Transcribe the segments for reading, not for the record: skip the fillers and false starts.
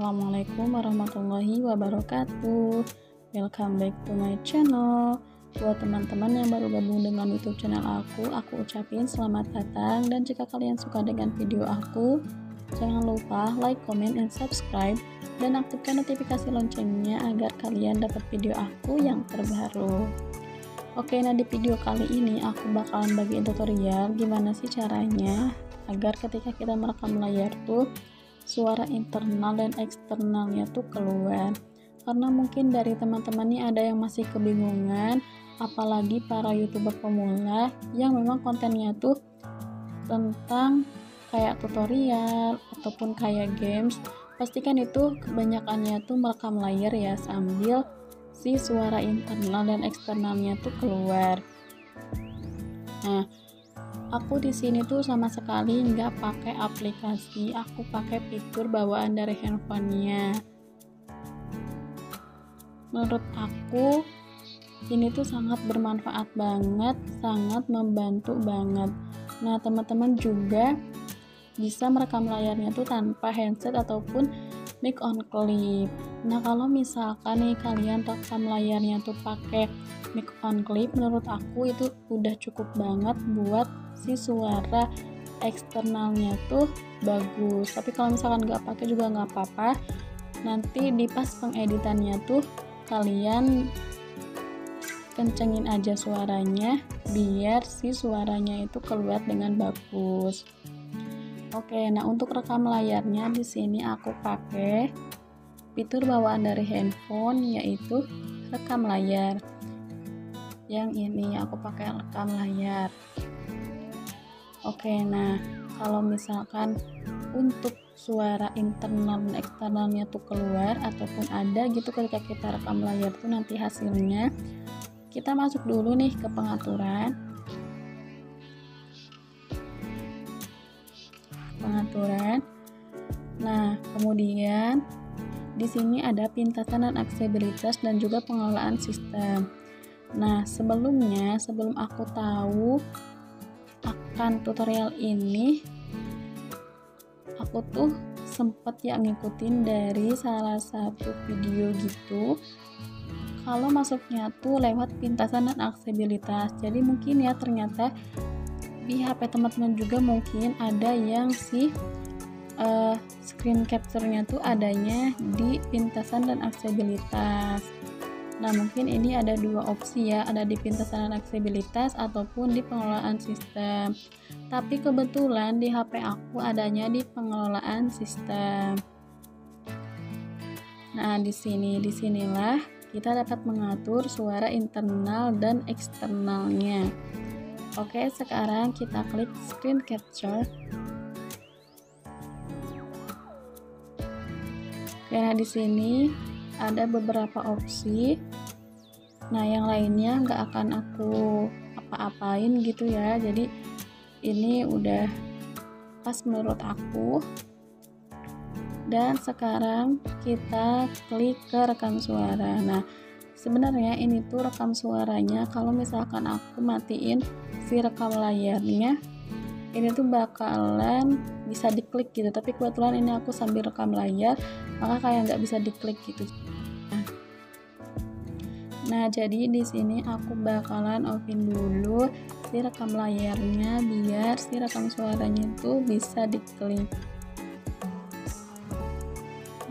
Assalamualaikum warahmatullahi wabarakatuh. Welcome back to my channel. Buat teman-teman yang baru gabung dengan YouTube channel aku ucapin selamat datang. Dan jika kalian suka dengan video aku, jangan lupa like, comment, and subscribe, dan aktifkan notifikasi loncengnya agar kalian dapat video aku yang terbaru. Oke, nah di video kali ini aku bakalan bagiin tutorial gimana sih caranya agar ketika kita merekam layar tuh suara internal dan eksternalnya tuh keluar. Karena mungkin dari teman-teman nih ada yang masih kebingungan, apalagi para YouTuber pemula yang memang kontennya tuh tentang kayak tutorial ataupun kayak games. Pastikan itu kebanyakannya tuh merekam layar ya, sambil si suara internal dan eksternalnya tuh keluar. Nah, aku di sini tuh sama sekali nggak pakai aplikasi, aku pakai fitur bawaan dari handphonenya. Menurut aku ini tuh sangat bermanfaat banget, sangat membantu banget. Nah, teman-teman juga bisa merekam layarnya tuh tanpa headset ataupun mic on clip. Nah, kalau misalkan nih kalian rekam layarnya tuh pakai mic on clip, menurut aku itu udah cukup banget buat si suara eksternalnya tuh bagus. Tapi kalau misalkan nggak pakai juga nggak apa-apa, nanti di pas pengeditannya tuh kalian kencengin aja suaranya biar si suaranya itu keluar dengan bagus. Oke, nah untuk rekam layarnya di sini aku pakai fitur bawaan dari handphone, yaitu rekam layar. Yang ini aku pakai rekam layar. Oke, nah kalau misalkan untuk suara internal dan eksternalnya tuh keluar ataupun ada gitu ketika kita rekam layar tuh nanti hasilnya, kita masuk dulu nih ke pengaturan. Nah, kemudian di sini ada pintasan dan aksesibilitas dan juga pengelolaan sistem. Nah, sebelum aku tahu akan tutorial ini, aku tuh sempet ya ngikutin dari salah satu video gitu, kalau masuknya tuh lewat pintasan dan aksesibilitas. Jadi mungkin ya ternyata di HP teman-teman juga mungkin ada yang screen capture-nya tuh adanya di pintasan dan aksesibilitas. Nah, mungkin ini ada dua opsi ya, ada di pintasan dan aksesibilitas ataupun di pengelolaan sistem. Tapi kebetulan di HP aku adanya di pengelolaan sistem. Nah, disinilah kita dapat mengatur suara internal dan eksternalnya. Oke, sekarang kita klik screen capture. Oke, nah di sini ada beberapa opsi. Nah, yang lainnya nggak akan aku apa-apain gitu ya. Jadi ini udah pas menurut aku. Dan sekarang kita klik ke rekam suara. Nah, sebenarnya ini tuh rekam suaranya kalau misalkan aku matiin si rekam layarnya, ini tuh bakalan bisa diklik gitu. Tapi kebetulan ini aku sambil rekam layar, maka kayak nggak bisa diklik gitu. Nah, jadi di sini aku bakalan offin dulu si rekam layarnya biar si rekam suaranya tuh bisa diklik.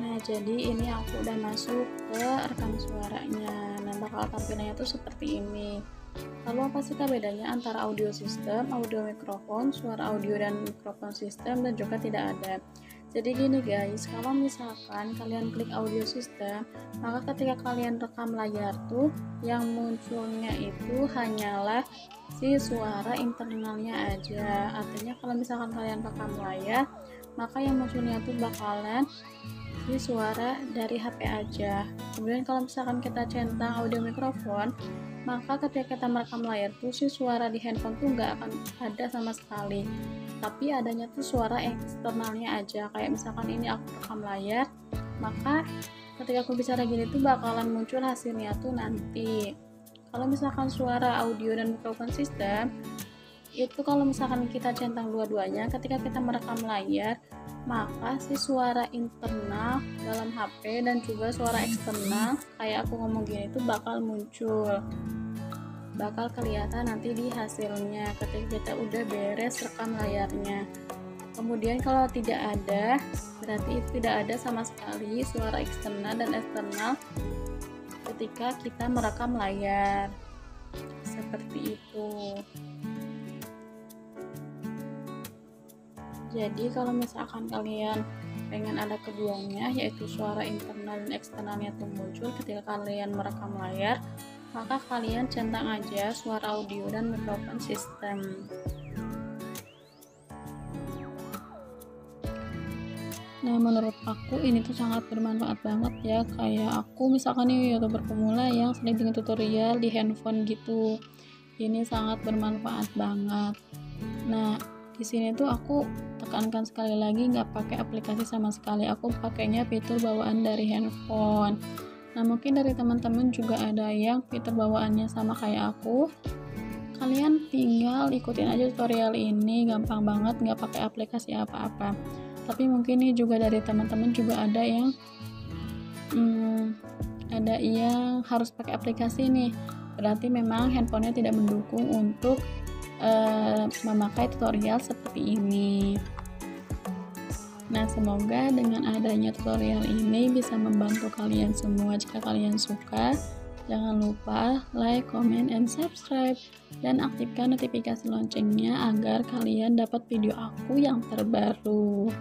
Nah, jadi ini aku udah masuk ke rekam suaranya. Nah, bakal tampilannya tuh seperti ini. Lalu apa sih bedanya antara audio sistem, audio mikrofon, suara audio dan mikrofon sistem, dan juga tidak ada? Jadi gini guys, kalau misalkan kalian klik audio sistem, maka ketika kalian rekam layar tuh yang munculnya itu hanyalah si suara internalnya aja. Artinya kalau misalkan kalian rekam layar, maka yang munculnya tuh bakalan si suara dari HP aja. Kemudian kalau misalkan kita centang audio mikrofon, maka ketika kita merekam layar tuh si suara di handphone tuh nggak akan ada sama sekali, tapi adanya tuh suara eksternalnya aja. Kayak misalkan ini aku rekam layar, maka ketika aku bicara gini tuh bakalan muncul hasilnya tuh nanti. Kalau misalkan suara audio dan mikrofon sistem, itu kalau misalkan kita centang dua-duanya, ketika kita merekam layar, maka si suara internal dalam HP dan juga suara eksternal kayak aku ngomong gini itu bakal muncul, bakal kelihatan nanti di hasilnya ketika kita udah beres rekam layarnya. Kemudian kalau tidak ada, berarti itu tidak ada sama sekali suara eksternal dan eksternal ketika kita merekam layar. Seperti itu. Jadi kalau misalkan kalian pengen ada keduanya, yaitu suara internal dan eksternalnya itu muncul ketika kalian merekam layar, maka kalian centang aja suara audio dan mikrofon sistem. Nah, menurut aku ini tuh sangat bermanfaat banget ya. Kayak aku misalkan nih YouTuber pemula yang sering bikin tutorial di handphone gitu. Ini sangat bermanfaat banget. Nah, di sini tuh aku tekankan sekali lagi nggak pakai aplikasi sama sekali. Aku pakainya fitur bawaan dari handphone. Nah, mungkin dari teman-teman juga ada yang fitur bawaannya sama kayak aku. Kalian tinggal ikutin aja tutorial ini, gampang banget, nggak pakai aplikasi apa-apa. Tapi mungkin nih juga dari teman-teman juga ada yang harus pakai aplikasi nih, berarti memang handphonenya tidak mendukung untuk memakai tutorial seperti ini. Nah, semoga dengan adanya tutorial ini bisa membantu kalian semua. Jika kalian suka, jangan lupa like, comment, and subscribe, dan aktifkan notifikasi loncengnya agar kalian dapat video aku yang terbaru.